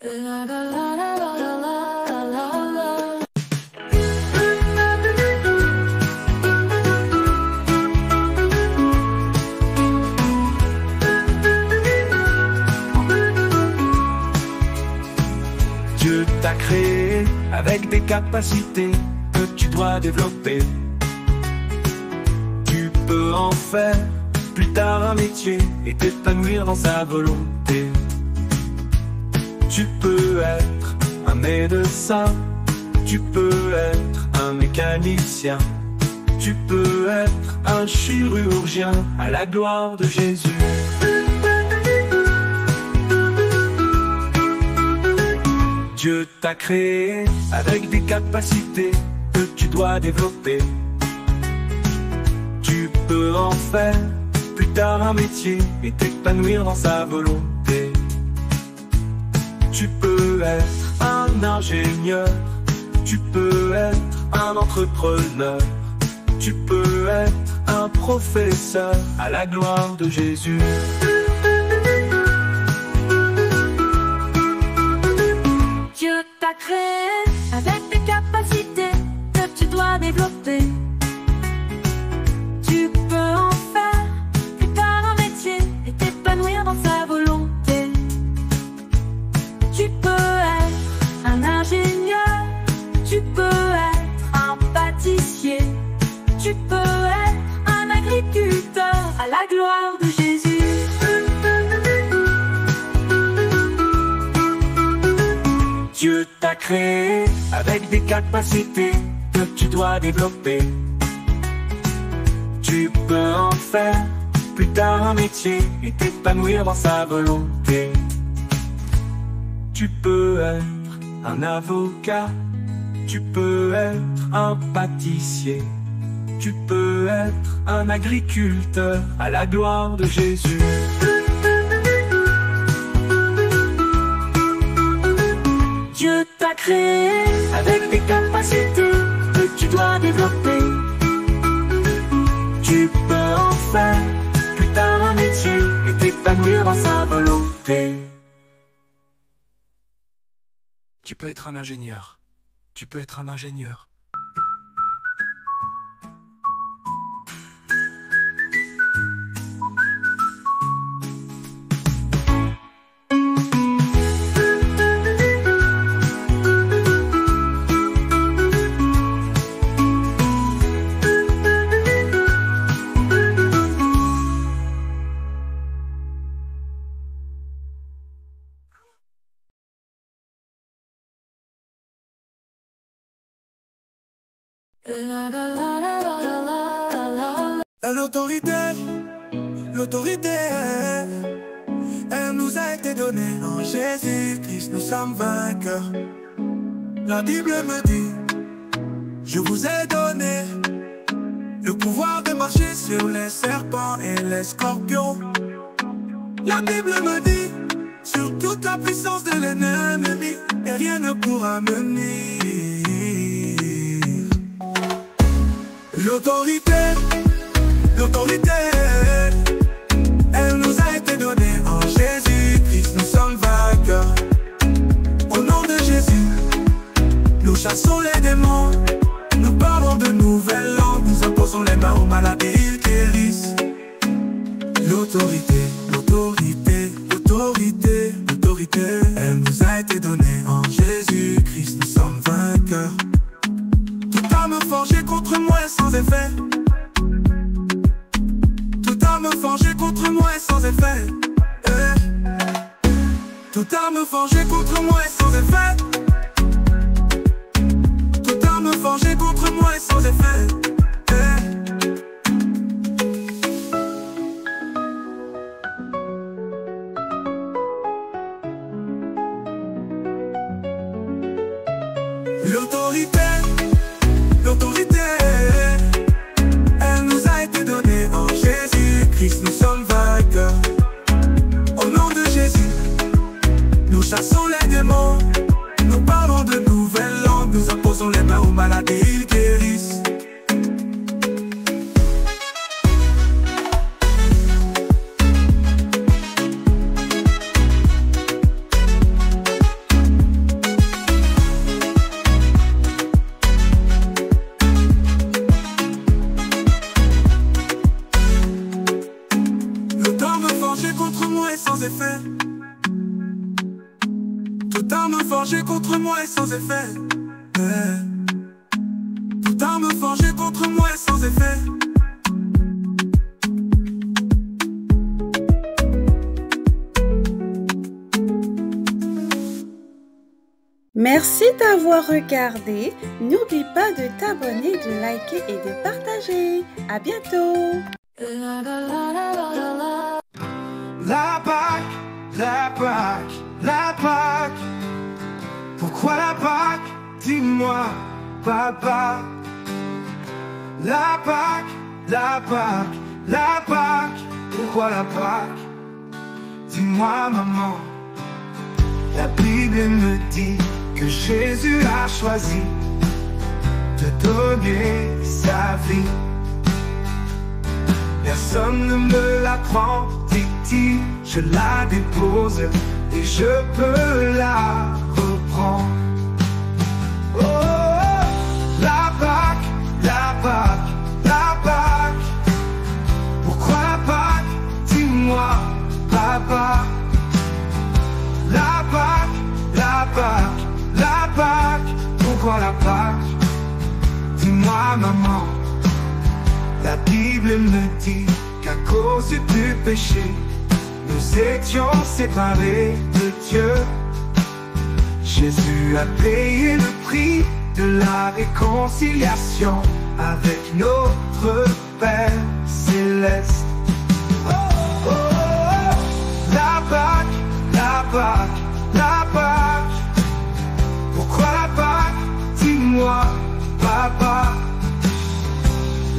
Dieu t'a créé avec des capacités que tu dois développer. Tu peux en faire plus tard un métier et t'épanouir dans sa volonté. Tu peux être un médecin, tu peux être un mécanicien, tu peux être un chirurgien à la gloire de Jésus. Dieu t'a créé avec des capacités que tu dois développer. Tu peux en faire plus tard un métier et t'épanouir dans sa volonté. Tu peux être un ingénieur, tu peux être un entrepreneur, tu peux être un professeur à la gloire de Jésus. Dieu t'a créé avec des capacités que tu dois développer. Tu peux en faire plus tard un métier et t'épanouir dans sa volonté. Tu peux être un ingénieur, tu peux être un pâtissier, tu peux être un agriculteur à la gloire de Jésus. Dieu t'a créé avec des capacités que tu dois développer. Tu peux en faire plus tard un métier et t'épanouir dans sa volonté. Tu peux être un avocat, tu peux être un pâtissier, tu peux être un agriculteur à la gloire de Jésus. Dieu t'a créé avec des capacités que tu dois développer. Tu peux en faire plus tard un métier et t'épanouir dans sa volonté. Tu peux être un ingénieur. Tu peux être un ingénieur. L'autorité, elle nous a été donnée en Jésus-Christ, nous sommes vainqueurs. La Bible me dit, je vous ai donné le pouvoir de marcher sur les serpents et les scorpions. La Bible me dit, sur toute la puissance de l'ennemi, et rien ne pourra me nuire. L'autorité, elle nous a été donnée en Jésus-Christ, nous sommes vainqueurs. Au nom de Jésus, nous chassons les démons, nous parlons de nouvelles langues, nous imposons les mains aux malades et ils guérissent. L'autorité, elle nous a été donnée en Jésus-Christ, nous sommes vainqueurs. Toute arme forgée contre moi est sans effet. Toute arme forgée contre moi est sans effet. Toute arme forgée contre moi est sans effet. Toute arme forgée contre moi est sans effet. L'autorité, elle nous a été donnée en Jésus-Christ, nous sommes vainqueurs. Au nom de Jésus, nous chassons les démons, nous parlons de nouvelles langues, nous imposons les mains aux malades et ils guérissent. Toute arme forgée contre moi est sans effet. Toute arme forgée contre moi est sans effet. Merci d'avoir regardé. N'oublie pas de t'abonner, de liker et de partager. À bientôt. La Pâque, la Pâque, la Pâque. Pourquoi la Pâque? Dis-moi, papa. La Pâque, la Pâque, la Pâque. Pourquoi la Pâque? Dis-moi, maman. La Bible me dit que Jésus a choisi de donner sa vie. Personne ne me la prend, dit-il, je la dépose et je peux la reprendre. Oh, la Pâque, la Pâque, la Pâque. Pourquoi la Pâque? Dis-moi, papa. La Pâque, la Pâque, la Pâque. Pourquoi la Pâque? Dis-moi, maman. La Bible me dit qu'à cause du péché, nous étions séparés de Dieu. Jésus a payé le prix de la réconciliation avec notre Père céleste. Oh, oh, oh. La Pâque, la Pâque, la Pâque. Pourquoi la Pâque? Dis-moi, papa.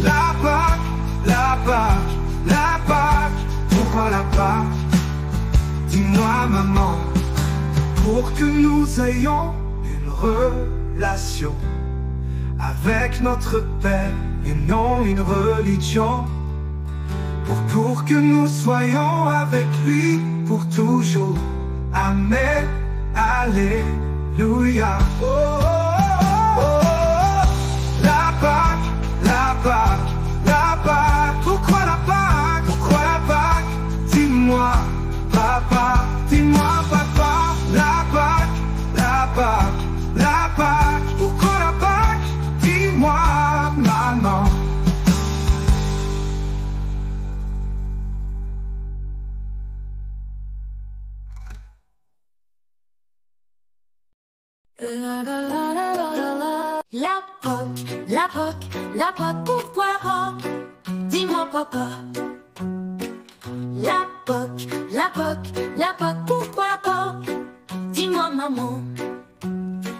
La Pâque, la Pâque, la Pâque. Pourquoi la Pâque? Dis-moi, maman. Pour que nous ayons une relation avec notre Père et non une religion. Pour que nous soyons avec lui pour toujours. Amen, alléluia. Oh, oh, oh, oh. La Pâque, la Pâque, la Pâque. Pourquoi la Pâque? Pourquoi la Pâque? Dis-moi, papa. Dis-moi, papa. La Pâque, la Pâque, la Pâque. Pourquoi la Pâque? Dis-moi, maman. La Pâque, la Pâque, la Pâque, pourquoi pas? Dis-moi, papa. La Pâque, la Pâque, la Pâque, pourquoi pas? Dis-moi, maman.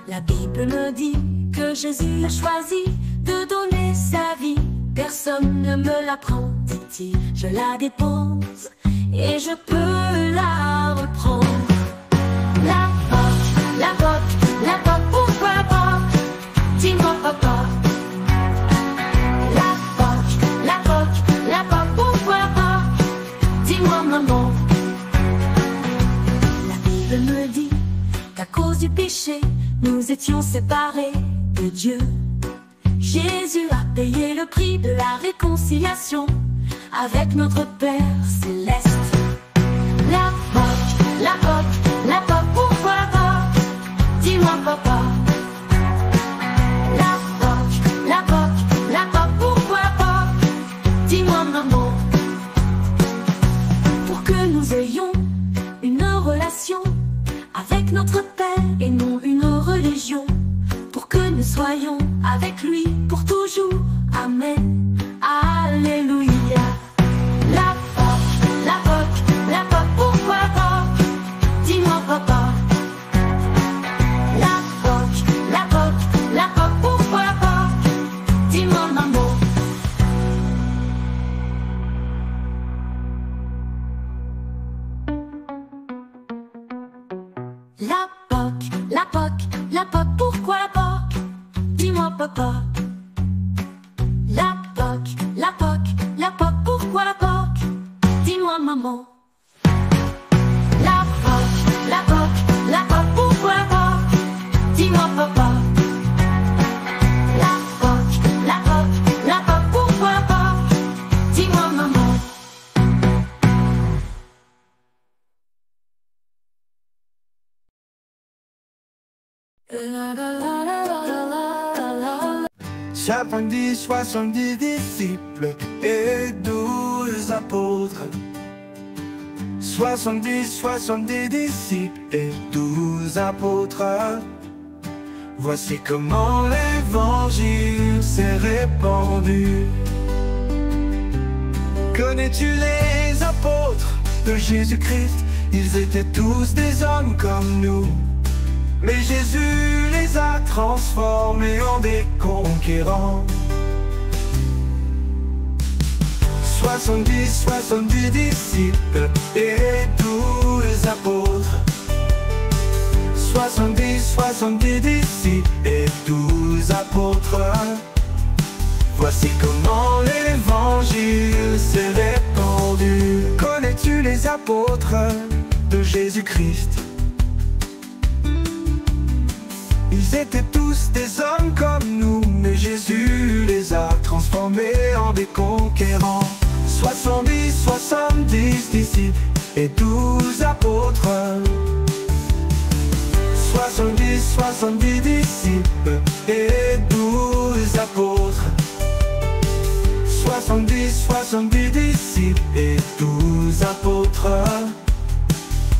La Bible me dit que Jésus a choisi de donner sa vie. Personne ne me la prend, dit-il. Je la dépose et je peux la reprendre. La Pâque, la Pâque, la Pâque, pourquoi pas? Dis-moi, papa. La Pâque, la Pâque, la Pâque, pourquoi pas? Dis-moi, maman. La Bible me dit qu'à cause du péché, nous étions séparés de Dieu. Jésus a payé le prix de la réconciliation avec notre Père céleste. La Pâque, la Pâque, la Pâque, pourquoi pas? Dis-moi, papa. La Pâque, la Pâque, la Pâque, pourquoi pas? Dis-moi, maman. Pour que nous ayons une relation avec notre Père et non une religion. Pour que nous soyons avec lui pour toujours. Amen, alléluia. La Pâque, la Pâque, la Pâque, pourquoi pas? Dis-moi, papa. La Pâque, la Pâque, la Pâque, pourquoi pas? Dis-moi, maman. La Pâque, la Pâque, la Pâque, pourquoi pas? Dis-moi, papa. La Pâque, la Pâque, la Pâque, pourquoi la Pâque? Dis-moi, maman. La Pâque, la Pâque, la Pâque, pourquoi pas? Dis-moi, papa. La Pâque, la Pâque, la Pâque, pourquoi pas? Dis-moi, maman. 70, 70 disciples et 12 apôtres. 70, 70 disciples et 12 apôtres. Voici comment l'évangile s'est répandu. Connais-tu les apôtres de Jésus-Christ? Ils étaient tous des hommes comme nous, mais Jésus les a transformés en des conquérants. 70, 70 disciples et 12 apôtres. 70, 70 disciples et 12 apôtres. Voici comment l'évangile s'est répandu. Connais-tu les apôtres de Jésus-Christ? Ils étaient tous des hommes comme nous, mais Jésus les a transformés en des conquérants. 70, 70 disciples et 12 apôtres. 70, 70 disciples et 12 apôtres. 70, 70 disciples et 12 apôtres.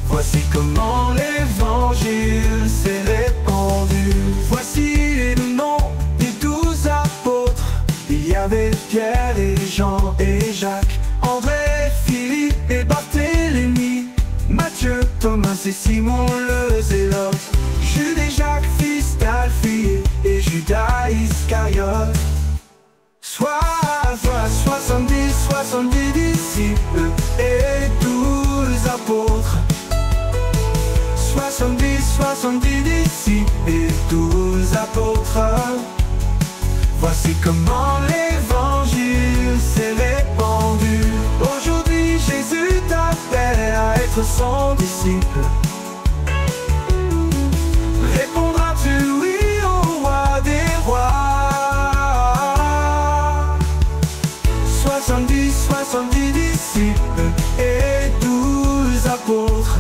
Voici comment l'évangile s'est répandu. Voici les noms des 12 apôtres. Il y avait Pierre et Jean et Jacques, André, Philippe et Barthélemy, Matthieu, Thomas et Simon le Zélote, Jude et Jacques, fils d'Alphaïe, et Judas Iscariote. Soit 70, 70 disciples et 12 apôtres. 70, 70 disciples et 12 apôtres. Voici comment l'évangile s'est répandu. Aujourd'hui Jésus t'appelle à être son disciple. Répondras-tu oui au roi des rois? 70, 70 disciples et 12 apôtres.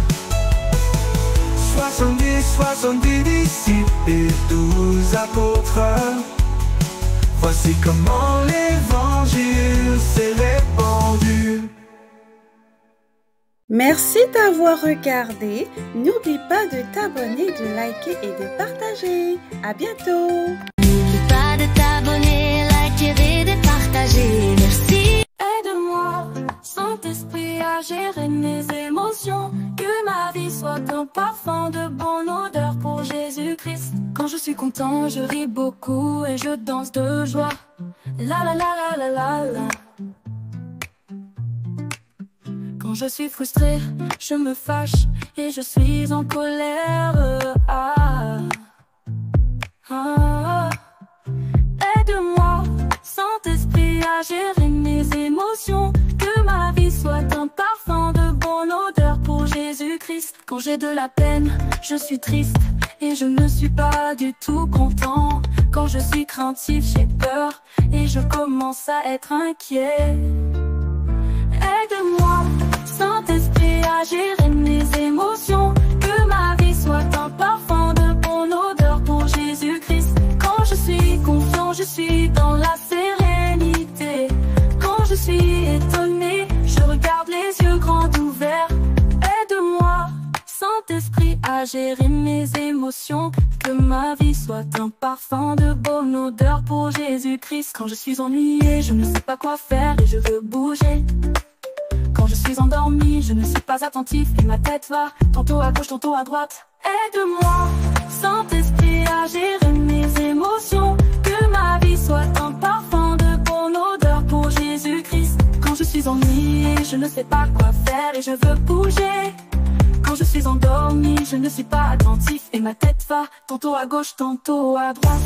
70, 70 disciples et 12 apôtres. Voici comment l'évangile s'est répandu. Merci d'avoir regardé. N'oublie pas de t'abonner, de liker et de partager. À bientôt. N'oublie pas de t'abonner, liker et de partager. Merci. Aide-moi, Saint-Esprit, à gérer mes émotions. Que ma vie soit un parfum de bonne odeur pour Jésus-Christ. Quand je suis content, je ris beaucoup et je danse de joie. La la la la la la la. Quand je suis frustré, je me fâche et je suis en colère. Aide-moi, Saint-Esprit, à gérer mes émotions. Que ma vie soit un parfum de bonne odeur pour Jésus-Christ. Quand j'ai de la peine, je suis triste et je ne suis pas du tout content. Quand je suis craintif, j'ai peur et je commence à être inquiet. Aide-moi, Saint-Esprit, à gérer mes émotions. Que ma vie soit un parfum de bonne odeur pour Jésus-Christ. Quand je suis confiant, je suis dans la sérénité. Quand je suis étonné, je regarde les yeux grands ouverts. Aide-moi, Saint-Esprit, à gérer mes émotions. Que ma vie soit un parfum de bonne odeur pour Jésus-Christ. Quand je suis ennuyé, je ne sais pas quoi faire et je veux bouger. Quand je suis endormi, je ne suis pas attentif et ma tête va tantôt à gauche, tantôt à droite. Aide-moi, Saint-Esprit, à gérer mes émotions. Que ma vie soit un parfum de bonne odeur pour Jésus-Christ. Quand je suis ennuyé, je ne sais pas quoi faire et je veux bouger. Quand je suis endormi, je ne suis pas attentif et ma tête va tantôt à gauche, tantôt à droite.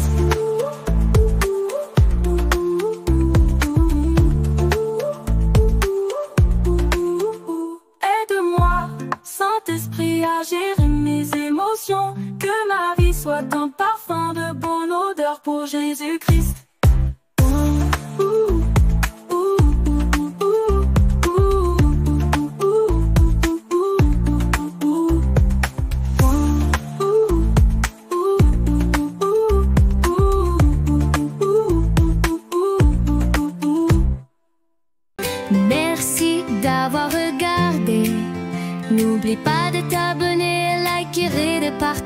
Aide-moi, Saint-Esprit, à gérer mes émotions. Que ma vie soit un parfum de bonne odeur pour Jésus-Christ.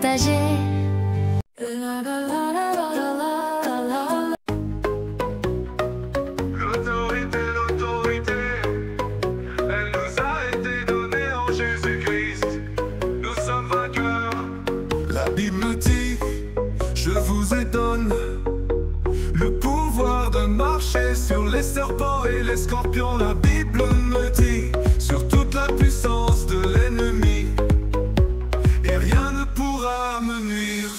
partager. L'autorité, l'autorité, elle nous a été donnée en Jésus-Christ. Nous sommes vainqueurs. La Bible dit, je vous ai donné le pouvoir de marcher sur les serpents et les scorpions. La Bible me dit, sur toute la puissance de l'ennemi, et rien ne pourra me nuire.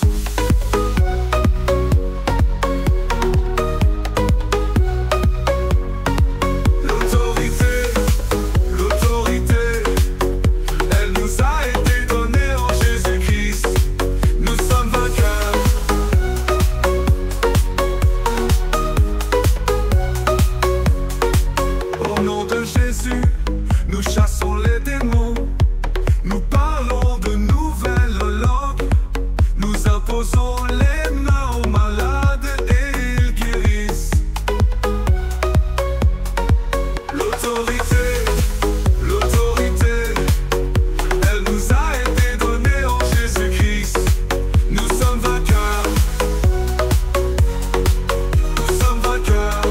Nous chassons les démons, nous parlons de nouvelles langues, nous imposons les mains aux malades et ils guérissent. L'autorité, l'autorité, elle nous a été donnée en Jésus-Christ. Nous sommes vainqueurs, nous sommes vainqueurs.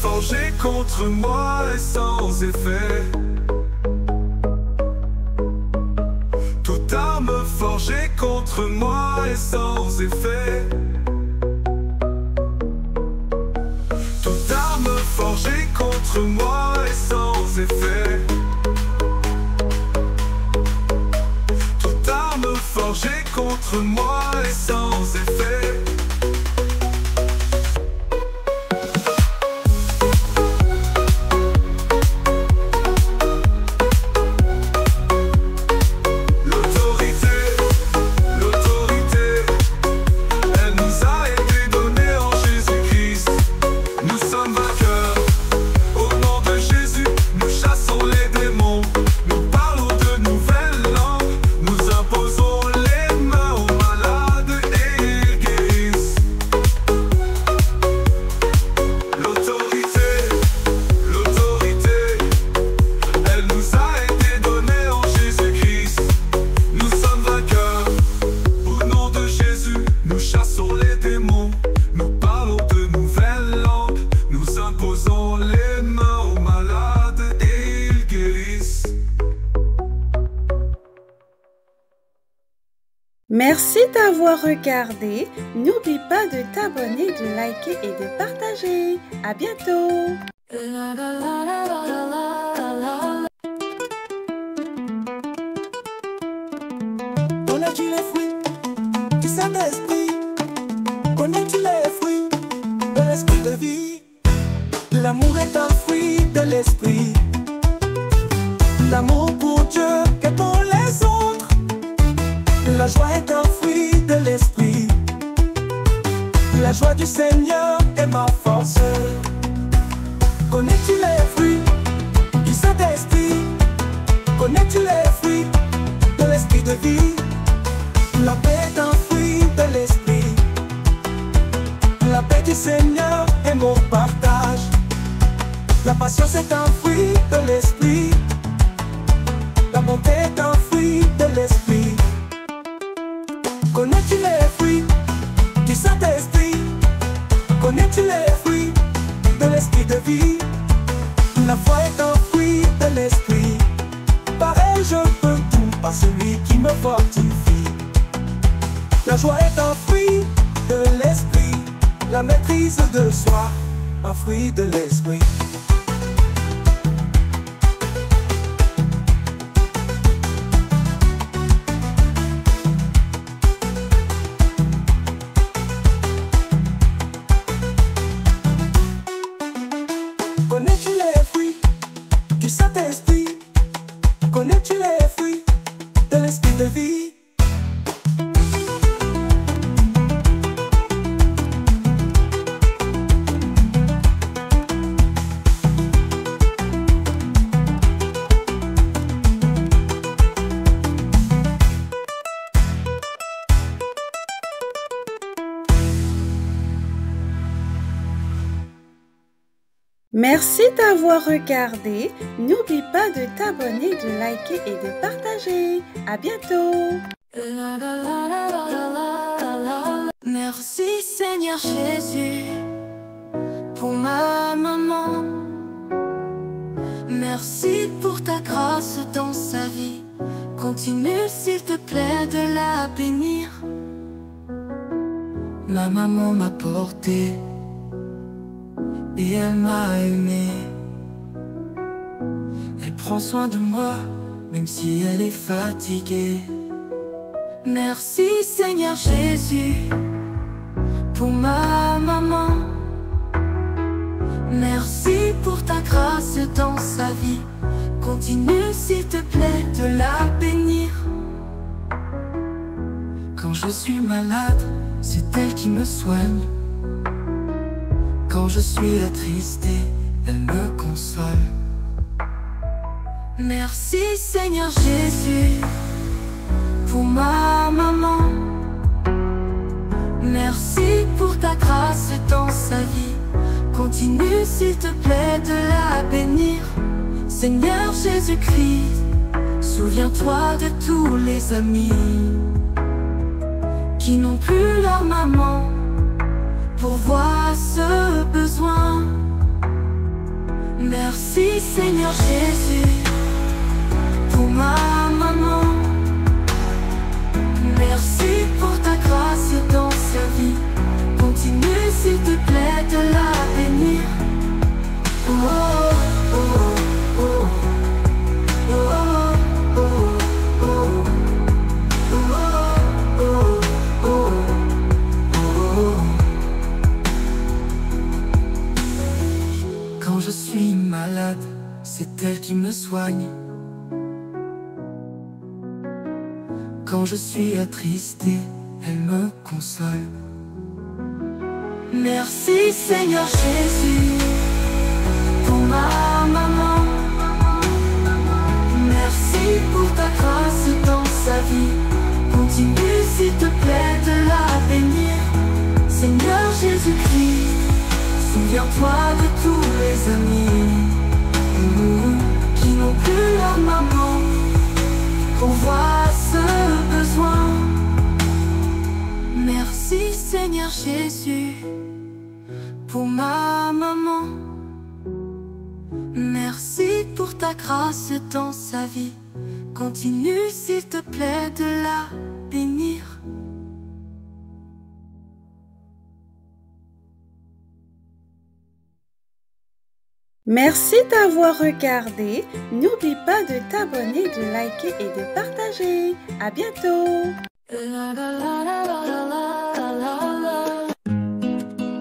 Forgée contre moi est sans effet. Toute arme forgée contre moi est sans effet. Toute arme forgée contre moi est sans effet. Toute arme forgée contre moi est sans effet. Merci d'avoir regardé. N'oublie pas de t'abonner, de liker et de partager. À bientôt. Connais-tu les fruits du Saint-Esprit? Connais-tu les fruits de l'esprit de vie? L'amour est un fruit de l'esprit. L'amour pour Dieu et pour les autres. La joie est un fruit de l'esprit. La joie du Seigneur est ma force. Connais-tu les fruits du Saint-Esprit? Connais-tu les fruits de l'esprit de vie? La paix est un fruit de l'esprit. La paix du Seigneur est mon partage. La patience est un fruit de l'esprit. La bonté est un fruit de l'esprit. Connais-tu les fruits du Saint-Esprit? Connais-tu les fruits de l'esprit de vie? La foi est un fruit de l'esprit. Pareil, je peux tout par celui qui me fortifie. La joie est un fruit de l'esprit. La maîtrise de soi, un fruit de l'esprit. Connais-tu les fruits du Saint-Esprit? Connais-tu les fruits de l'esprit de vie? Merci d'avoir regardé. N'oublie pas de t'abonner, de liker et de partager. À bientôt. Merci Seigneur Jésus pour ma maman. Merci pour ta grâce dans sa vie. Continue s'il te plaît de la bénir. Ma maman m'a porté et elle m'a aimé. Elle prend soin de moi même si elle est fatiguée. Merci Seigneur Jésus pour ma maman. Merci pour ta grâce dans sa vie. Continue s'il te plaît de la bénir. Quand je suis malade, c'est elle qui me soigne. Quand je suis attristé, elle me console. Merci Seigneur Jésus pour ma maman. Merci pour ta grâce dans sa vie. Continue s'il te plaît de la bénir. Seigneur Jésus-Christ, souviens-toi de tous les amis qui n'ont plus leur maman. Pourvois ce besoin. Merci Seigneur Jésus pour ma maman. Merci pour ta grâce dans sa vie. Continue s'il te plaît de la bénir. Oh, oh, oh, oh, oh, oh, oh, oh, oh. Quand je suis malade, c'est elle qui me soigne. Quand je suis attristé, elle me console. Merci Seigneur Jésus pour ma maman. Merci pour ta grâce dans sa vie. Continue s'il te plaît de la bénir. Seigneur Jésus-Christ, souviens-toi de tous les amis qui n'ont plus leur maman. Pourvois ce besoin. Merci Seigneur Jésus pour ma maman. Merci pour ta grâce dans sa vie. Continue s'il te plaît de la bénir. Merci d'avoir regardé. N'oublie pas de t'abonner, de liker et de partager. À bientôt.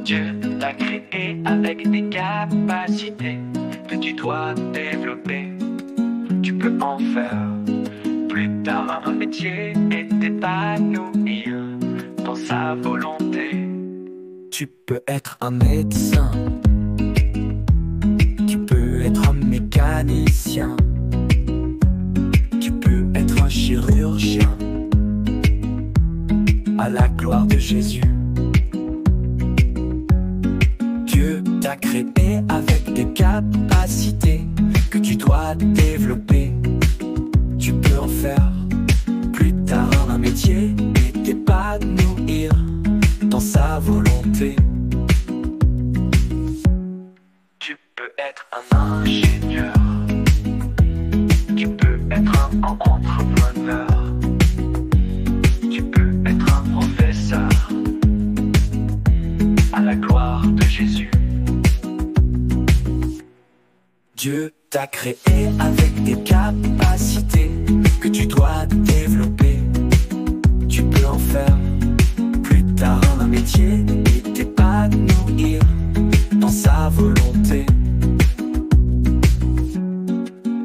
Dieu t'a créé avec des capacités que tu dois développer. Tu peux en faire plus tard un métier et t'épanouir dans sa volonté. Tu peux être un médecin, tu peux être un mécanicien, tu peux être un chirurgien, à la gloire de Jésus. Dieu t'a créé avec des capacités que tu dois développer. Tu peux en faire plus tard un métier et t'épanouir dans sa volonté. Tu peux être un ingénieur, tu peux être un entrepreneur, tu peux être un professeur, à la gloire de Jésus. Dieu t'a créé avec des capacités que tu dois développer. Tu peux en faire plus tard un métier et t'épanouir dans sa volonté.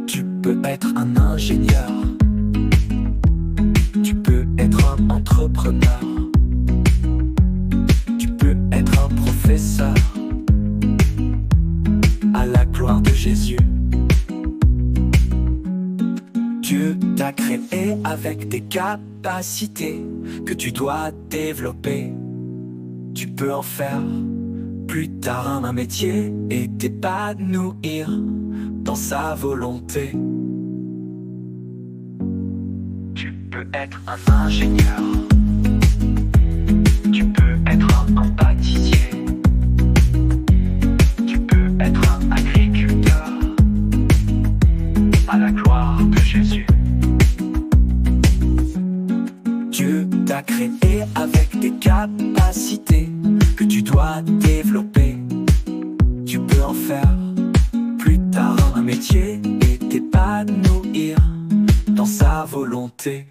Tu peux être un ingénieur, tu peux être un entrepreneur, tu peux être un professeur, à la gloire de Jésus. Dieu t'a créé avec des capacités que tu dois développer. Tu peux en faire plus tard un métier et t'épanouir dans sa volonté. Tu peux être un ingénieur, tu peux être un pâtissier, tu peux être un agriculteur, à la gloire de Jésus. Dieu t'a créé avec des capacités que tu dois développer. Tu peux en faire plus tard un métier et t'épanouir dans sa volonté.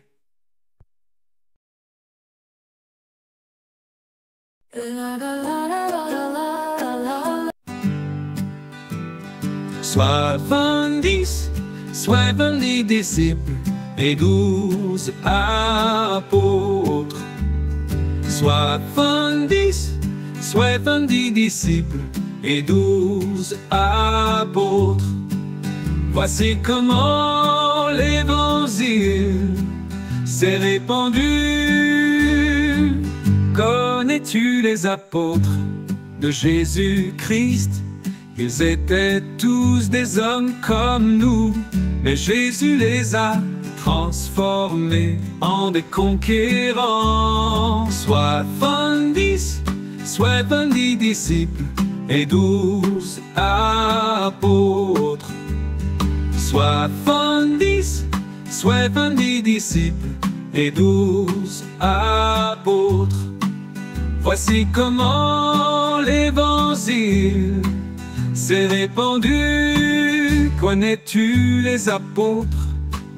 Soixante-dix disciples et 12 apôtres. 70 disciples et 12 apôtres. Voici comment l'évangile s'est répandu. Connais-tu les apôtres de Jésus-Christ? Ils étaient tous des hommes comme nous, mais Jésus les a transformés en des conquérants. 70 disciples et 12 apôtres. 70 disciples et 12 apôtres. Voici comment l'évangile s'est répandu. Connais-tu les apôtres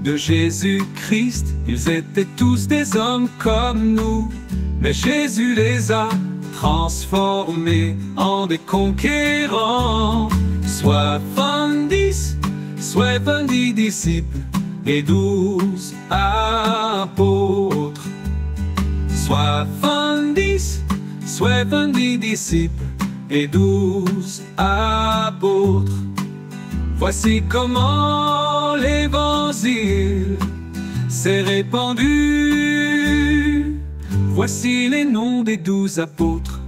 de Jésus-Christ? Ils étaient tous des hommes comme nous, mais Jésus les a transformés en des conquérants. 70 disciples et 12 apôtres. 70 disciples et 12 apôtres. Voici comment l'évangile s'est répandu. Voici les noms des 12 apôtres.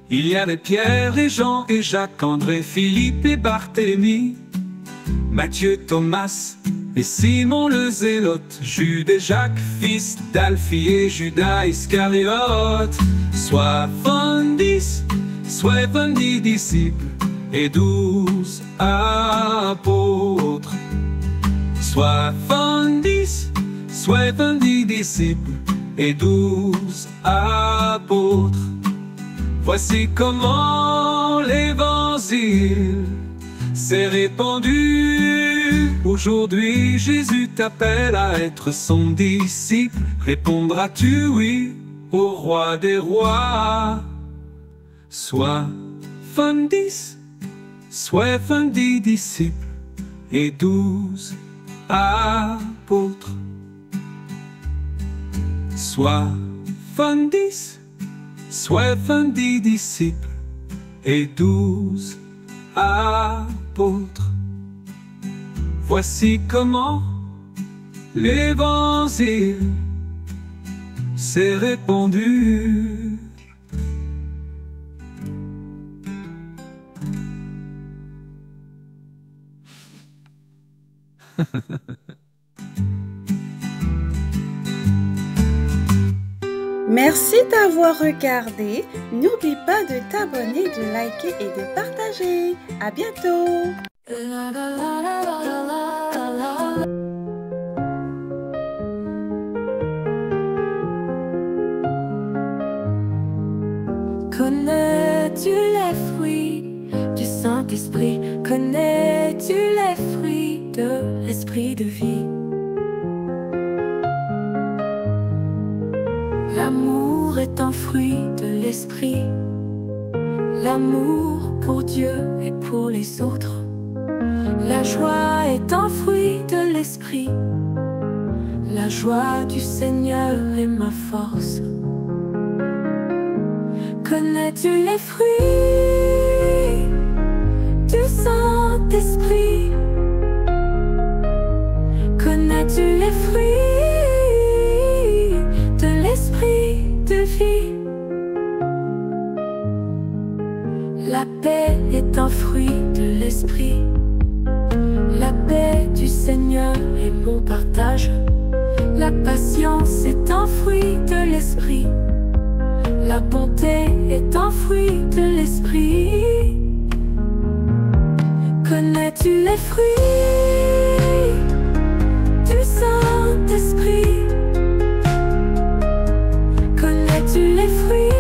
Il y avait Pierre et Jean et Jacques, André, Philippe et Barthélemy, Matthieu, Thomas et Simon le Zélote, Jude et Jacques, fils d'Alphie, et Judas Iscariote. 70 disciples et 12 apôtres. 70 disciples et 12 apôtres. Voici comment l'évangile s'est répandu. Aujourd'hui Jésus t'appelle à être son disciple. Répondras-tu oui au roi des rois? 70 disciples et 12 apôtres. 70 disciples et 12 apôtres. Voici comment l'évangile s'est répandu. Merci d'avoir regardé. N'oublie pas de t'abonner, de liker et de partager. À bientôt. Connais-tu les fruits du Saint-Esprit? Connais-tu les fruits de l'Esprit de vie? L'amour est un fruit de l'Esprit. L'amour pour Dieu et pour les autres. La joie est un fruit de l'Esprit. La joie du Seigneur est ma force. Connais-tu les fruits du Saint-Esprit? Connais-tu les fruits de l'Esprit de vie? un fruit de l'esprit. La bonté est un fruit de l'esprit. Connais-tu les fruits du Saint-Esprit? Connais-tu les fruits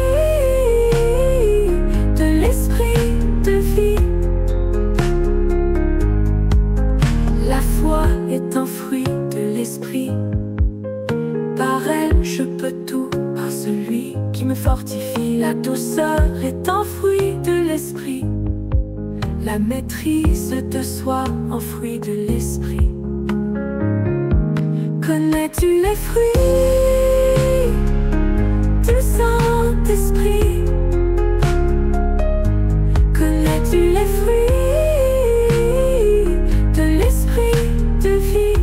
de l'esprit de vie? La foi est un fruit de l'esprit. Par elle je peux tout, par celui qui me fortifie. La douceur est un fruit de l'esprit. La maîtrise de soi, un fruit de l'esprit. Connais-tu les fruits du Saint-Esprit? Connais-tu les fruits de l'esprit de vie?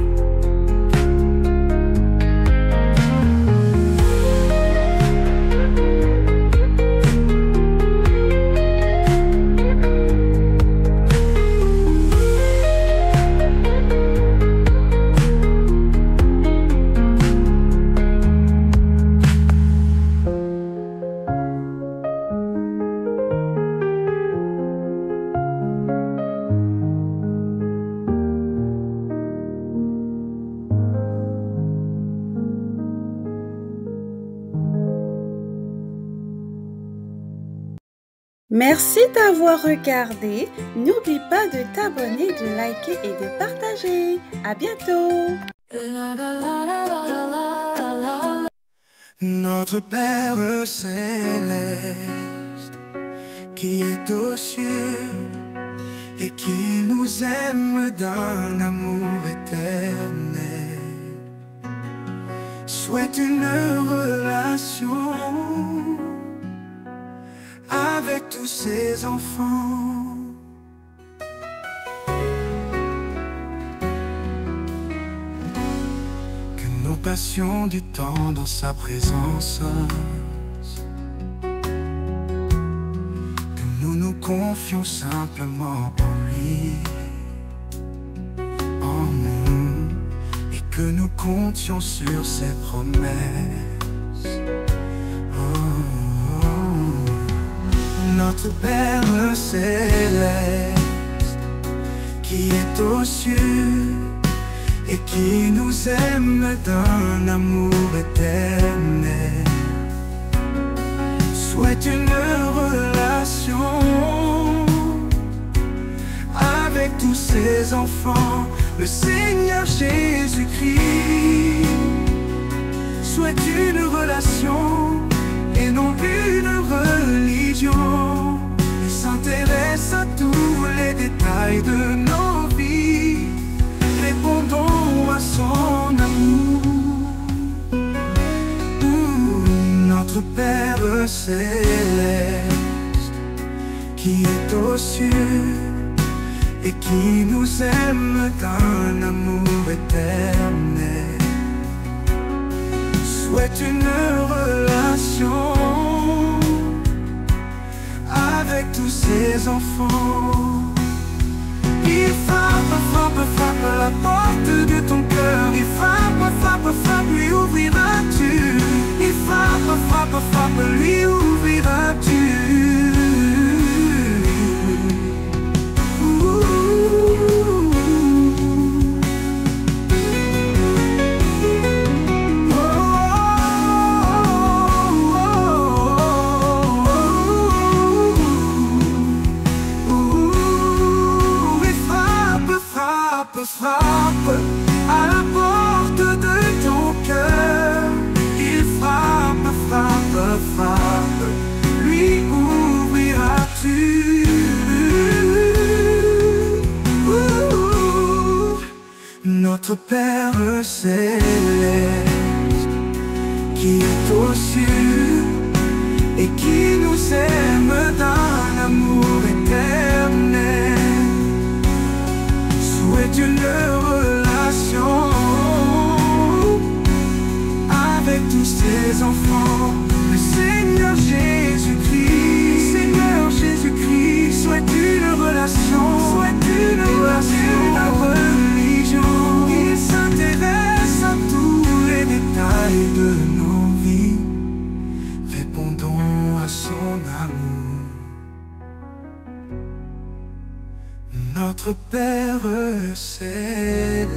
Merci d'avoir regardé. N'oublie pas de t'abonner, de liker et de partager. À bientôt. Notre Père céleste, qui est aux cieux et qui nous aime d'un amour éternel, souhaite une relation avec tous ses enfants. Que nous passions du temps dans sa présence, que nous nous confions simplement en lui, en nous, et que nous comptions sur ses promesses. Notre Père céleste, qui est aux cieux et qui nous aime d'un amour éternel, souhaite une relation avec tous ses enfants. Le Seigneur Jésus-Christ souhaite une relation et non une religion. Il s'intéresse à tous les détails de nos vies. Répondons à son amour. Notre Père céleste, qui est aux cieux et qui nous aime d'un amour éternel, souhaite une relation avec tous ses enfants. Il frappe, frappe, frappe à la porte de ton cœur. Il frappe, frappe, frappe, lui ouvriras-tu? Il frappe, frappe, frappe, lui ouvriras-tu? Frappe à la porte de ton cœur. Il frappe, frappe, frappe, lui ouvriras-tu? Notre Père céleste, qui est aux cieux et qui nous aime d'un amour éternel, souhaite une relation avec tous ses enfants. Le Seigneur Jésus-Christ, Seigneur Jésus-Christ, souhaite une relation, une religion. Il s'intéresse à tous les détails de nos notre Père céleste.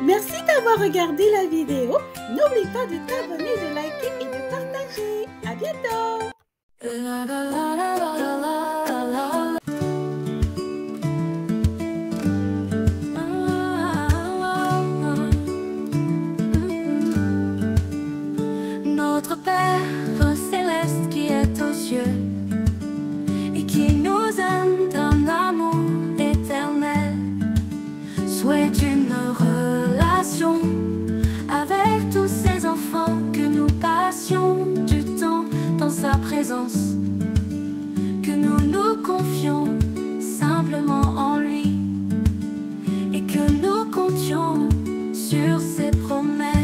Merci d'avoir regardé la vidéo. N'oublie pas de t'abonner, de liker et de partager. À bientôt. Notre Père céleste qui est aux cieux et qui nous aime d'un amour éternel, souhaite une relation avec tous ces enfants, que nous passions du temps dans sa présence, que nous nous confions simplement en lui et que nous comptions sur ses promesses.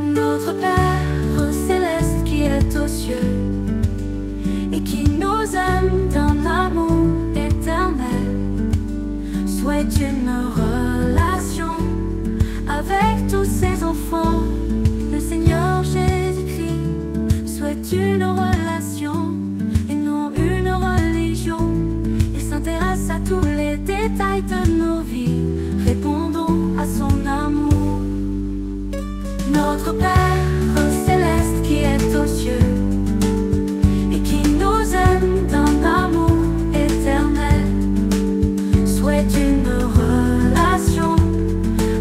Notre Père céleste qui est aux cieux et qui nous aime d'un amour éternel, souhaite une relation avec tous ses enfants. Le Seigneur Jésus-Christ souhaite une relation et non une religion. Il s'intéresse à tous les détails de nos vies, répondons à son amour. Notre Père céleste qui est aux cieux et qui nous aime d'un amour éternel, souhaite une relation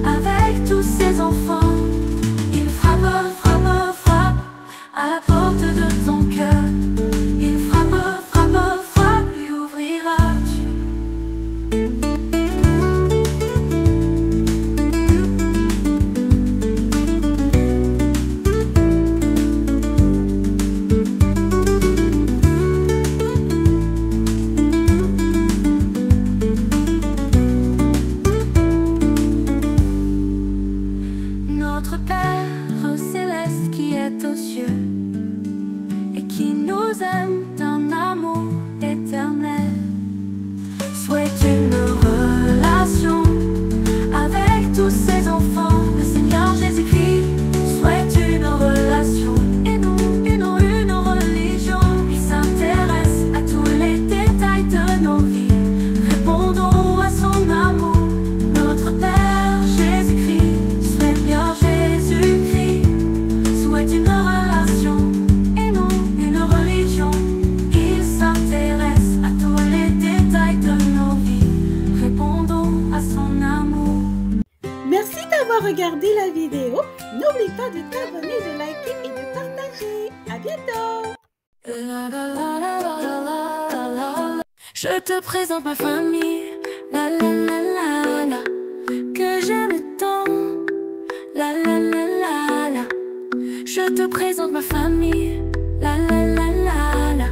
avec tous ses enfants. Il frappe, frappe, frappe à la porte de ton cœur. Il frappe, frappe, frappe, lui ouvriras-tu? Notre Père céleste qui est aux cieux et qui nous aime d'un amour éternel, souhaite une relation avec tous ses enfants. Le Seigneur Jésus-Christ souhaite une relation et non une religion. Il s'intéresse à tous les détails de nos vies, répondons à son amour. Notre Père Jésus-Christ souhaite bien Jésus-Christ souhaite une relation et non une religion. Il s'intéresse à tous les détails de nos vies, répondons à son amour. Merci d'avoir regardé la vidéo. N'oublie pas de t'abonner, de liker et de partager. À bientôt. Je te présente ma famille, la la la la la, que j'aime tant, la la la la la. Je te présente ma famille, la la la la la,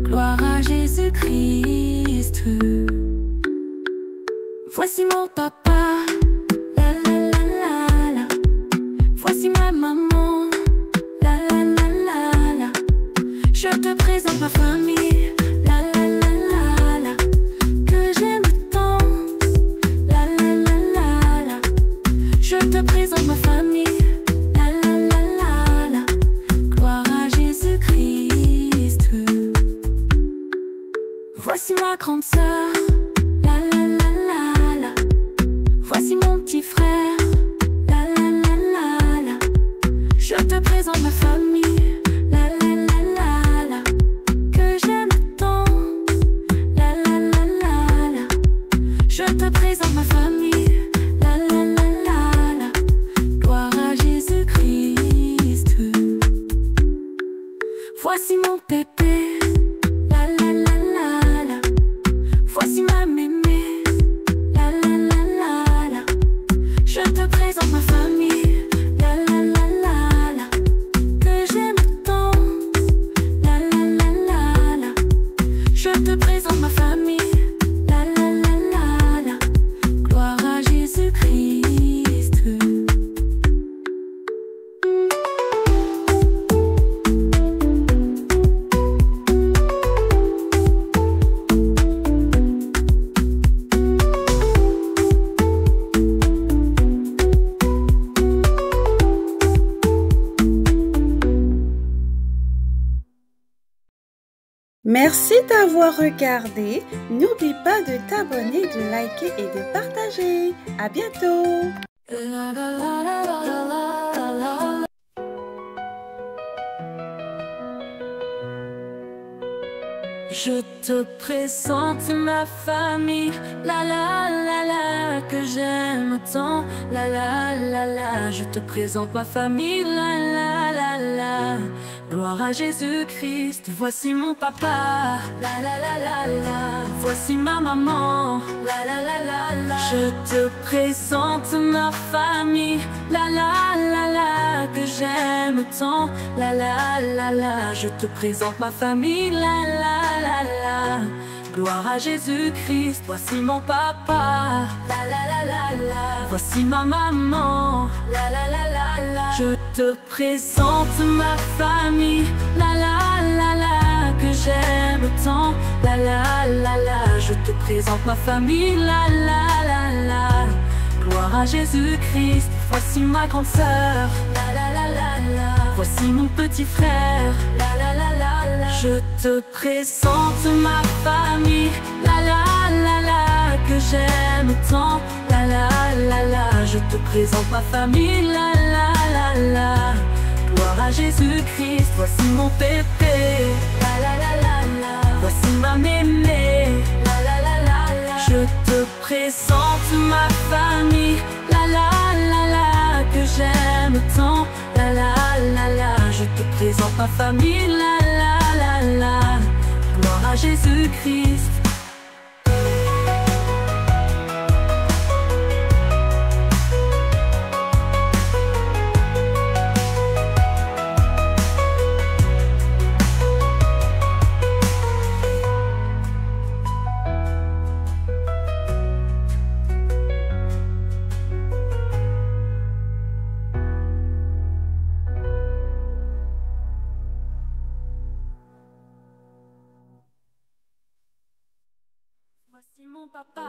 gloire à Jésus-Christ. Voici mon papa, la la la la la. Voici ma maman, la la la la la. Je te présente ma famille, la la la la la, que j'aime tant, la la la la la. Je te présente ma famille, la la la la la, gloire à Jésus-Christ. Voici ma grande sœur, la la la la la. Voici mon petit frère, la la la la la. Je te présente ma famille, la la la la la, que j'aime tant, la la la la la. Je te présente ma famille, la la la la la, gloire à Jésus-Christ. Voici mon pépé, la la la la la. Voici ma mémé, la la la la la. Je te présente ma famille, la la la la la, que j'aime tant, la la la la la. Je te présente ma famille, la la la la la, gloire à Jésus-Christ. Merci d'avoir regardé. N'oublie pas de t'abonner, de liker et de partager. À bientôt. Je te présente ma famille, la la la la, que j'aime tant, la la la la. Je te présente ma famille, la la la la. Gloire à Jésus-Christ, voici mon papa, la la la la la. Voici ma maman, la la la la la. Je te présente ma famille, la la la la, que j'aime tant, la la la la. Je te présente ma famille, la la la la. Gloire à Jésus-Christ, voici mon papa, la la la la la. Voici ma maman, la la la la la. Je te présente ma famille, la la la la, que j'aime tant, la la la la. Je te présente ma famille, la la la la. Gloire à Jésus-Christ, voici ma grande sœur, la la la la la. Voici mon petit frère, la la la la la. Je te présente ma famille, la la la la, que j'aime tant, la la la la. Je te présente ma famille, la la la la. Gloire à Jésus-Christ, voici mon pépé, la la la la la. Voici ma mémé, la la la la la. Je te présente ma famille, la la la la, que j'aime tant, la la la la. Je te présente ma famille, la la la la. Gloire à Jésus-Christ. Voici mon papa,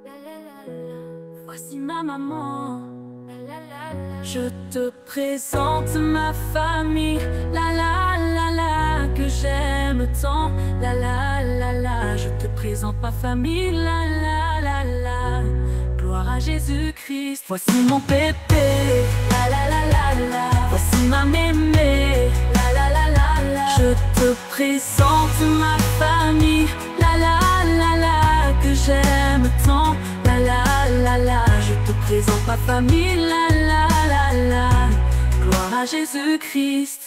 la la la la. Voici ma maman, la la la la. Je te présente ma famille, la la la la, que j'aime tant, la la la la. Je te présente ma famille, la la la la. Gloire à Jésus-Christ, voici mon pépé, la la la la la. Voici ma mémé, la la la la la. Je te présente ma famille, la la la la, que j'aime tant, la la la la. Je te présente ma famille, la la la la. Gloire à Jésus-Christ.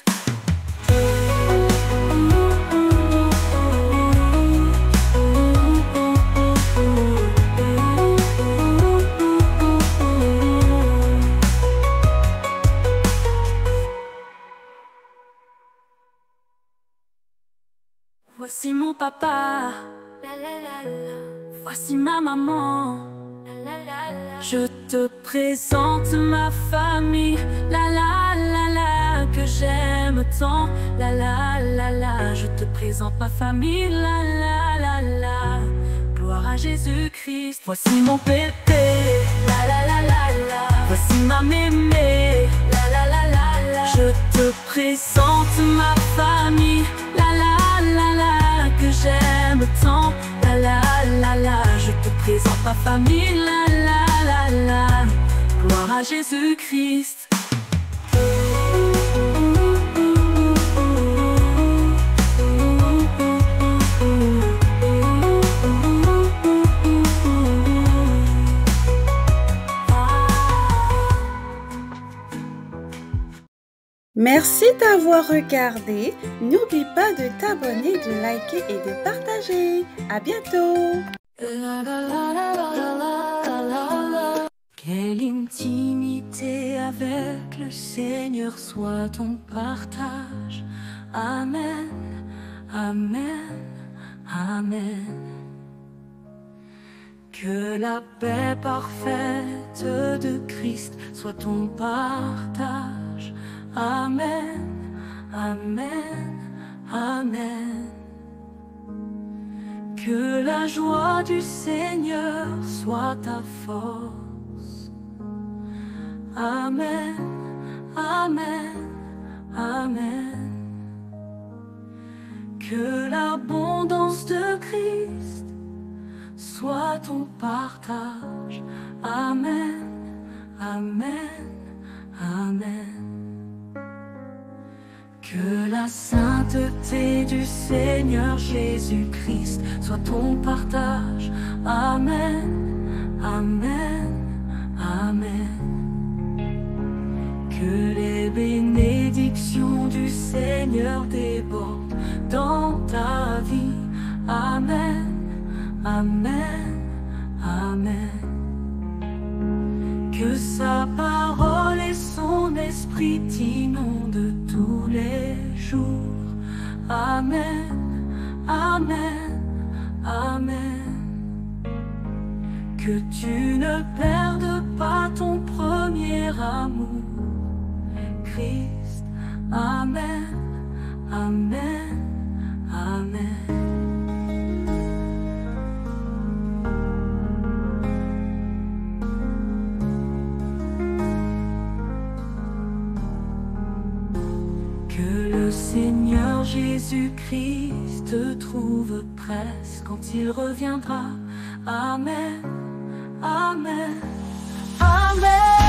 Voici mon papa, la la la la. Voici ma maman, la la la la. Je te présente ma famille, la la la la, que j'aime tant, la la la la. Je te présente ma famille, la la la la. Gloire à Jésus-Christ, voici mon pépé, la la la la la. Voici ma mémé, la la la la la. Je te présente ma famille, la la la la, que j'aime tant, la la la la. Je te présente ma famille, la la la la. Gloire à Jésus-Christ. Merci d'avoir regardé. N'oublie pas de t'abonner, de liker et de partager. À bientôt. Quelle intimité avec le Seigneur soit ton partage. Amen, amen, amen. Que la paix parfaite de Christ soit ton partage. Amen, amen, amen. Que la joie du Seigneur soit ta force. Amen, amen, amen. Que l'abondance de Christ soit ton partage. Amen, amen, amen. Que la sainteté du Seigneur Jésus-Christ soit ton partage. Amen, amen, amen. Que les bénédictions du Seigneur débordent dans ta vie. Amen, amen, amen. Que sa parole et son esprit t'inondent tous les jours. Amen, amen, amen. Que tu ne perdes pas ton premier amour, Christ. Amen, amen, amen. Que le Seigneur Jésus-Christ te trouve presse quand il reviendra. Amen, amen, amen.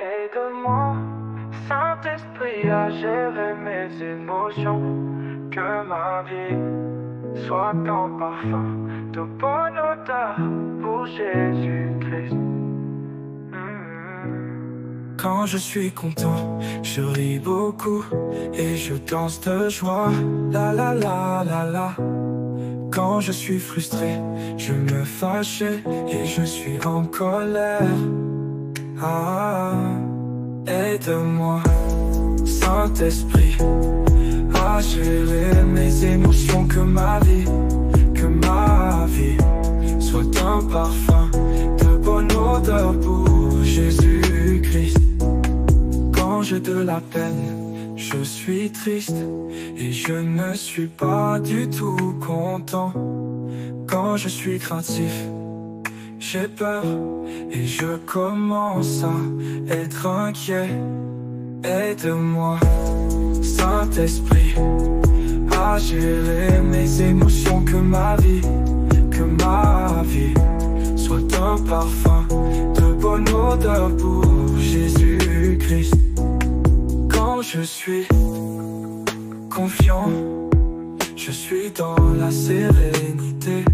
Aide-moi, Saint-Esprit, à gérer mes émotions. Que ma vie soit un parfum de bonne odeur pour Jésus-Christ. Quand je suis content, je ris beaucoup et je danse de joie. La la la la la. Quand je suis frustré, je me fâche et je suis en colère. Ah, aide-moi, Saint-Esprit, à gérer mes émotions. Que ma vie soit un parfum de bonne odeur pour Jésus-Christ. Quand j'ai de la peine, je suis triste et je ne suis pas du tout content. Quand je suis craintif, j'ai peur et je commence à être inquiet. Aide-moi, Saint-Esprit, à gérer mes émotions. Que ma vie soit un parfum de bonne odeur pour Jésus-Christ. Quand je suis confiant, je suis dans la sérénité.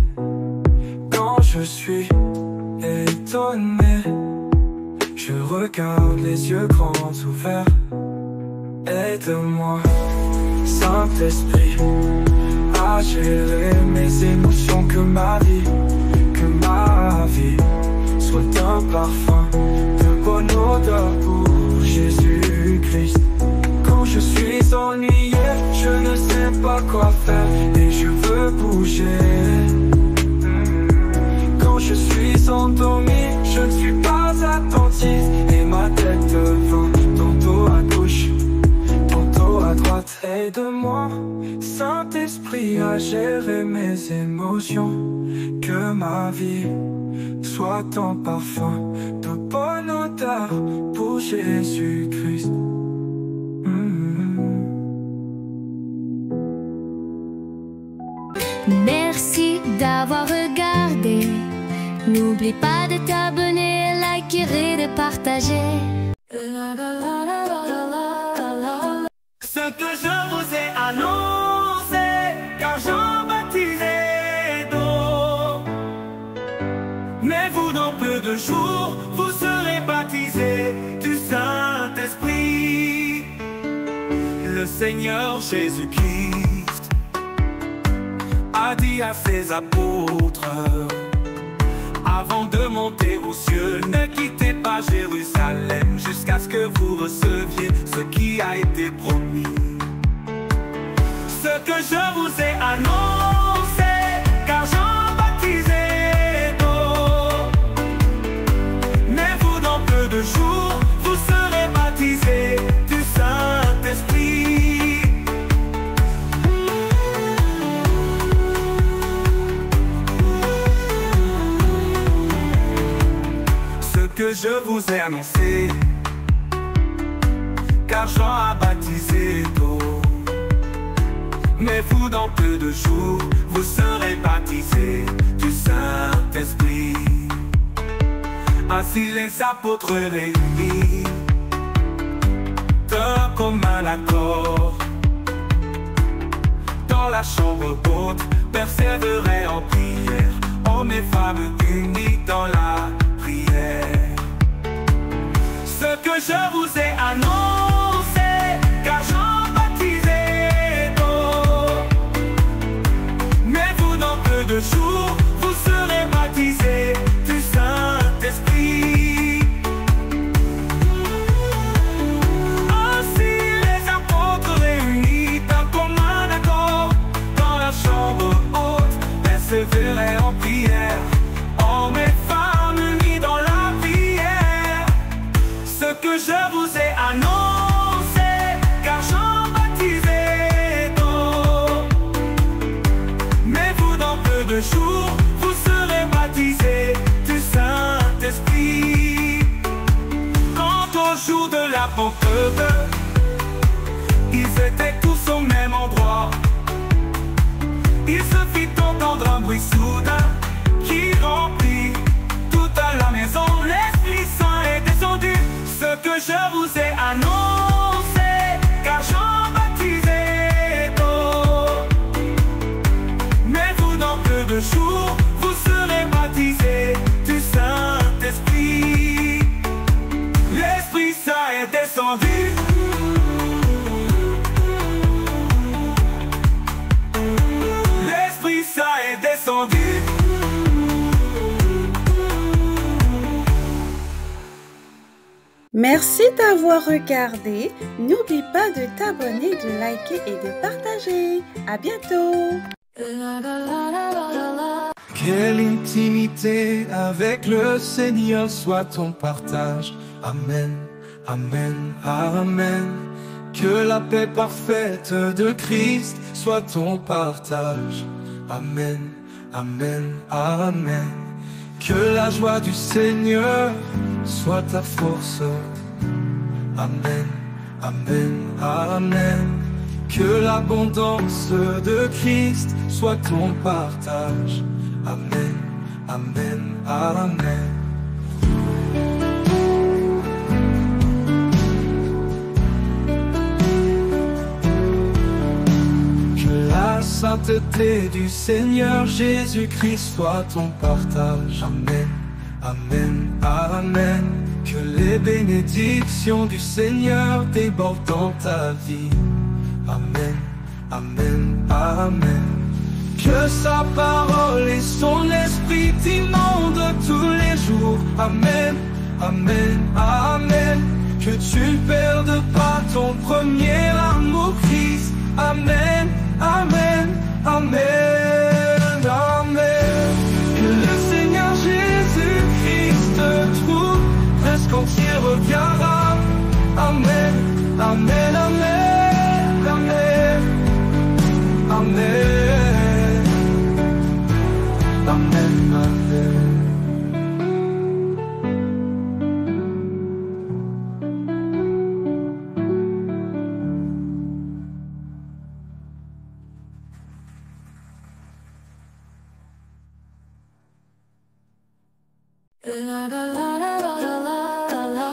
Quand je suis étonné, je regarde les yeux grands ouverts. Aide-moi, Saint-Esprit, à gérer mes émotions. Que ma vie soit un parfum de bonne odeur pour Jésus-Christ. Quand je suis ennuyé, je ne sais pas quoi faire et je veux bouger. Quand je suis endormi, je ne suis pas attentif et ma tête va tantôt à gauche, tantôt à droite. Aide-moi, Saint-Esprit, à gérer mes émotions. Que ma vie soit un parfum de bonne odeur pour Jésus-Christ. Merci d'avoir regardé. N'oublie pas de t'abonner, liker et de partager. Ce que je vous ai annoncé, car Jean-Baptiste est d'eau. Mais vous dans peu de jours Seigneur Jésus-Christ a dit à ses apôtres, avant de monter aux cieux, ne quittez pas Jérusalem jusqu'à ce que vous receviez ce qui a été promis. Ce que je vous ai annoncé, car Jean baptisait d'eau. Mais vous, dans peu de jours, vous serez baptisés du Saint-Esprit. Ce que je vous ai annoncé, car Jean a baptisé d'eau. Mais vous, dans peu de jours, vous serez baptisés du Saint-Esprit. Ainsi les apôtres réunis d'un commun accord, dans la chambre haute, persévéraient en prière, hommes et femmes unis dans la prière. Ce que je vous ai annoncé, car Jean baptisait d'eau. Mais vous, dans peu de jours, vous serez baptisés du Saint-Esprit. Ainsi les apôtres réunis d'un commun accord, dans la chambre haute, persévéraient en prière, hommes et femmes unis dans la prière. Ce que je vous ai annoncé, car Jean baptisait d'eau. Mais vous, dans peu de jours, vous serez baptisés du Saint-Esprit. Quant au jour de la Pentecôte, ils étaient tous au même endroit. Il se fit entendre un bruit soudain qui remplit toute la maison. L'Esprit Saint est descendu. Ce que je vous ai annoncé, car Jean baptisait d'eau. Mais vous, dans peu de jours, vous serez baptisés du Saint-Esprit. L'Esprit Saint est descendu. L'Esprit Saint est descendu. Merci d'avoir regardé. N'oublie pas de t'abonner, de liker et de partager. À bientôt. Quelle intimité avec le Seigneur soit ton partage. Amen, amen, amen. Que la paix parfaite de Christ soit ton partage. Amen, amen, amen. Que la joie du Seigneur soit ta force. Amen, amen, amen. Que l'abondance de Christ soit ton partage. Amen, amen, amen. Que la sainteté du Seigneur Jésus-Christ soit ton partage. Amen, amen, amen. Que les bénédictions du Seigneur débordent dans ta vie. Amen, amen, amen. Que sa parole et son esprit t'inondent tous les jours. Amen, amen, amen. Que tu ne perdes pas ton premier amour Christ. Amen, amen, amen, amen. Que le Seigneur Jésus-Christ te trouve presque entier regard. Amen, amen, amen, amen, amen. Amen, amen. La la la la la la la la.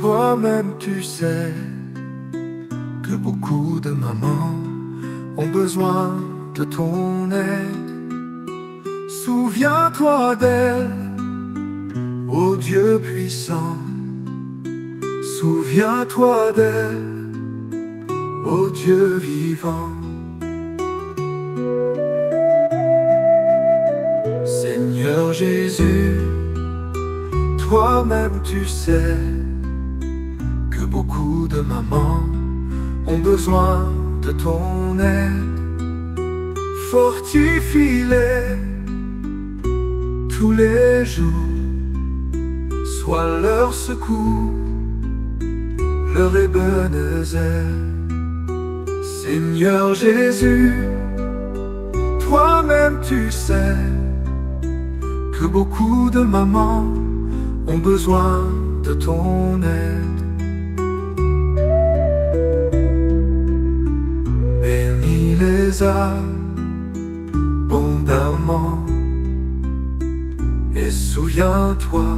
Toi-même tu sais que beaucoup de mamans ont besoin de ton aide. Souviens-toi d'elle, ô Dieu puissant. Souviens-toi d'elle, ô Dieu vivant. Seigneur Jésus, toi-même tu sais que beaucoup de mamans ont besoin de ton aide. Fortifie-les tous les jours, sois leur secours, leur Ebenezer. Seigneur Jésus, toi-même tu sais que beaucoup de mamans ont besoin de ton aide. Bénis-les abondamment et souviens-toi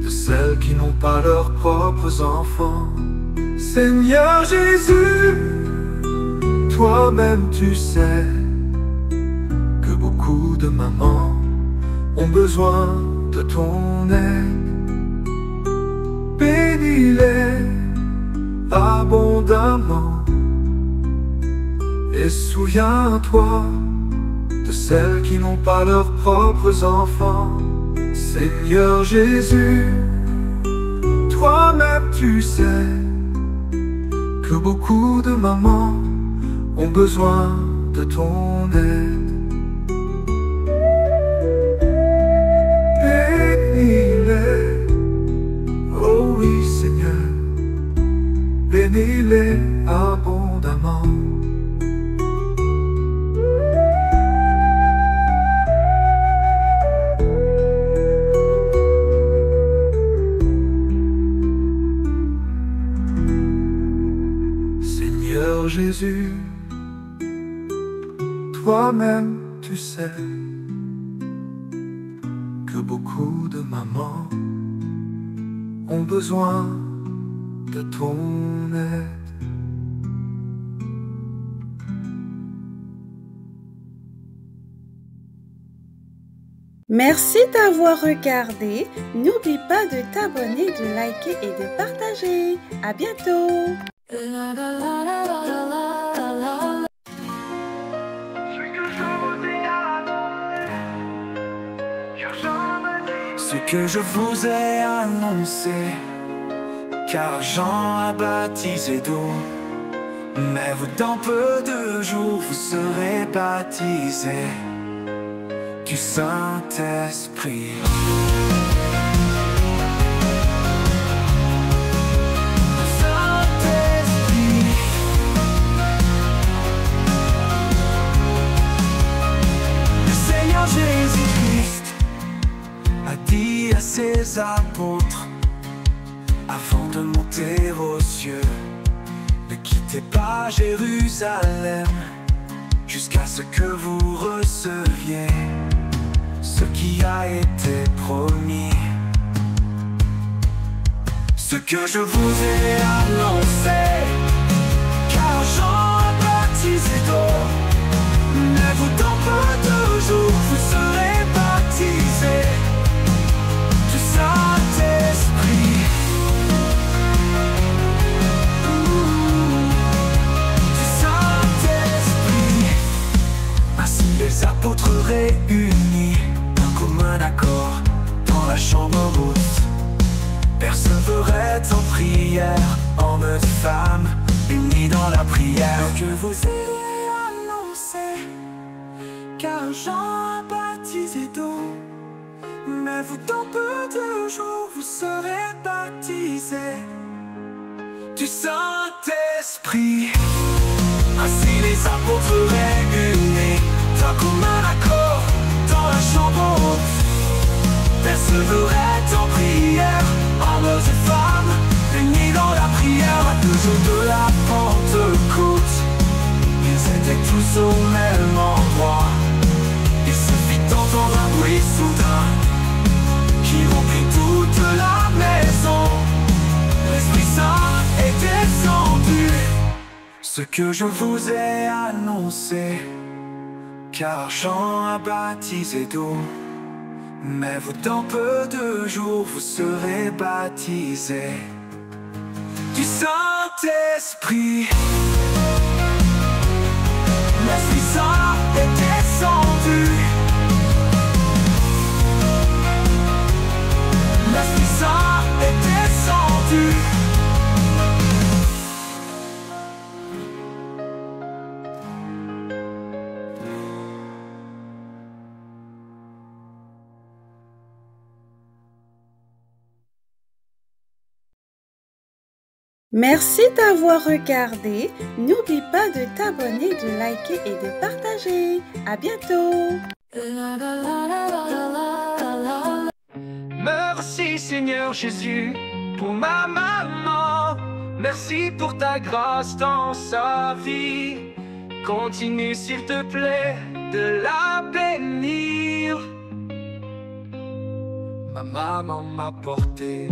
de celles qui n'ont pas leurs propres enfants. Seigneur Jésus, toi-même tu sais que beaucoup de mamans ont besoin de ton aide. Bénis-les abondamment et souviens-toi de celles qui n'ont pas leurs propres enfants. Seigneur Jésus, toi-même tu sais que beaucoup de mamans ont besoin de ton aide. Bénis-les, oh oui Seigneur, bénis-les abondamment. Seigneur Jésus, toi-même tu sais que beaucoup de mamans ont besoin de ton aide. Merci d'avoir regardé. N'oublie pas de t'abonner, de liker et de partager. À bientôt. Ce que je vous ai annoncé, car Jean a baptisé d'eau, mais vous dans peu de jours vous serez baptisés du Saint-Esprit. Jésus-Christ a dit à ses apôtres, avant de monter aux cieux, ne quittez pas Jérusalem jusqu'à ce que vous receviez ce qui a été promis. Ce que je vous ai annoncé, car Jean a baptisé d'eau, mais vous dans peu de jours vous serez baptisés du Saint-Esprit. Du Saint-Esprit. Ainsi les apôtres réunis d'un commun accord dans la chambre haute persévéraient en prière, hommes et femmes unis dans la prière. Que vous ai annoncé, car Jean a baptisé d'eau, mais vous dans peu de jours vous serez baptisés du Saint-Esprit. Ainsi les apôtres réunis d'un commun accord dans la chambre haute persévéraient en prière, hommes et femmes unis dans la prière. À 2 jours de la Pentecôte, ils étaient tous au même endroit. Il se fit entendre un bruit soudain qui remplit toute la maison. ce que je vous ai annoncé, car Jean a baptisé d'eau, mais vous dans peu de jours vous serez baptisés du Saint-Esprit. L'Esprit Saint est descendu. L'Esprit Saint est descendu. Merci d'avoir regardé. N'oublie pas de t'abonner, de liker et de partager. À bientôt. Merci Seigneur Jésus pour ma maman. Merci pour ta grâce dans sa vie. Continue s'il te plaît de la bénir. Ma maman m'a porté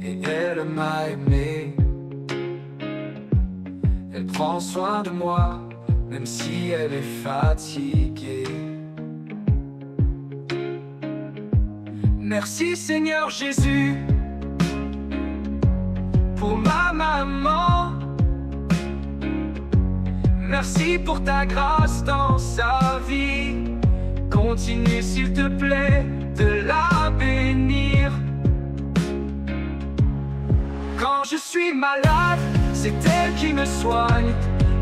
et elle m'a aimé. Elle prend soin de moi même si elle est fatiguée. Merci Seigneur Jésus pour ma maman. Merci pour ta grâce dans sa vie. Continue s'il te plaît de la bénir. Quand je suis malade, c'est elle qui me soigne.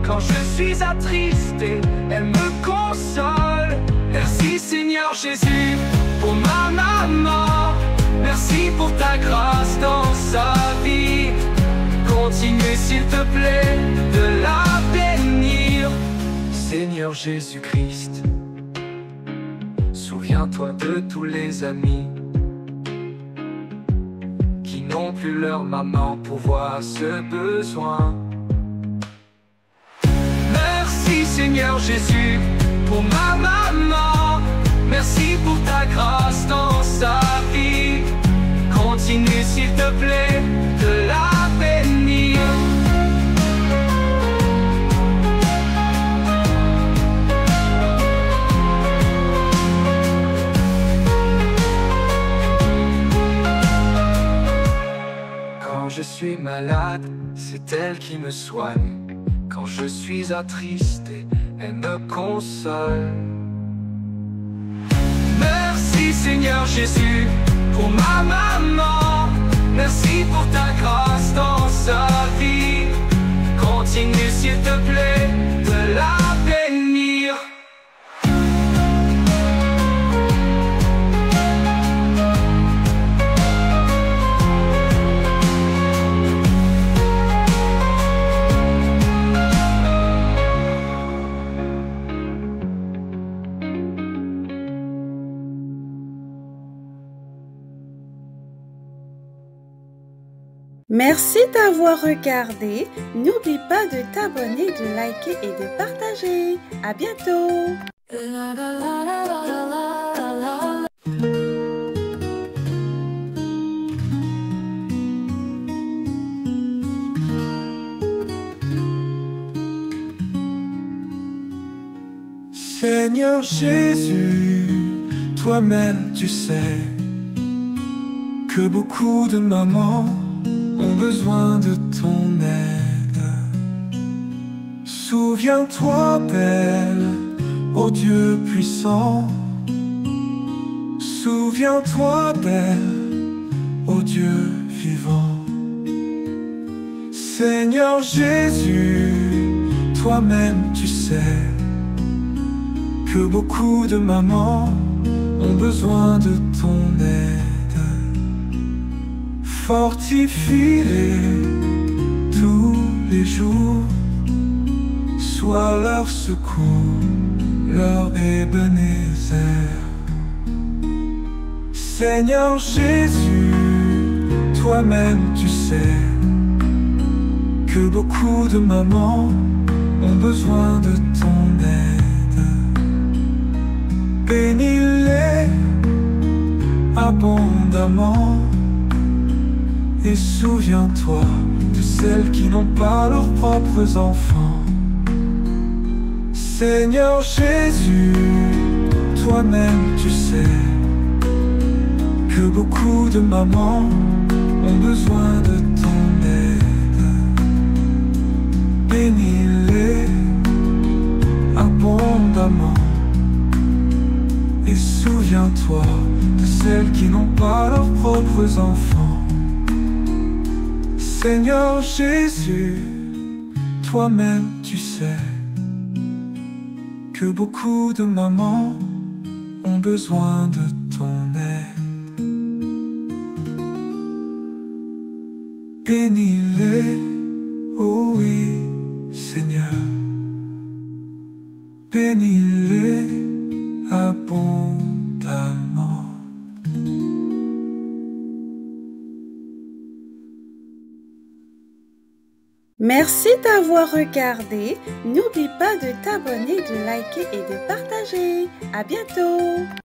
Quand je suis attristé, elle me console. Merci Seigneur Jésus pour ma maman. Merci pour ta grâce dans sa vie. Continue s'il te plaît de la bénir. Seigneur Jésus-Christ, souviens-toi de tous les amis qui n'ont plus leur maman pour voir ce besoin. Merci Seigneur Jésus pour ma maman. Merci pour ta grâce dans sa vie. Continue s'il te plaît de la bénir. Quand je suis malade, c'est elle qui me soigne. Quand je suis attristé, elle me console. Merci Seigneur Jésus pour ma maman. Merci pour ta grâce dans sa vie. Continue s'il te plaît de la bénir. Merci d'avoir regardé. N'oublie pas de t'abonner, de liker et de partager. À bientôt. Seigneur Jésus, toi-même tu sais que beaucoup de mamans ont besoin de ton aide. Souviens-toi d'elle, ô Dieu puissant. Souviens-toi d'elle, ô Dieu vivant. Seigneur Jésus, toi-même tu sais que beaucoup de mamans ont besoin de ton aide. Fortifie-les tous les jours, sois leur secours, leur Ebenezer. Seigneur Jésus, toi-même tu sais que beaucoup de mamans ont besoin de ton aide. Bénis-les abondamment Et souviens-toi de celles qui n'ont pas leurs propres enfants. Seigneur Jésus, toi-même tu sais que beaucoup de mamans ont besoin de ton aide. Bénis-les abondamment. Et souviens-toi de celles qui n'ont pas leurs propres enfants. Seigneur Jésus, toi-même tu sais que beaucoup de mamans ont besoin de ton aide. Bénis-les, oh oui, Seigneur. Bénis-les abondamment. Merci d'avoir regardé. N'oublie pas de t'abonner, de liker et de partager. À bientôt!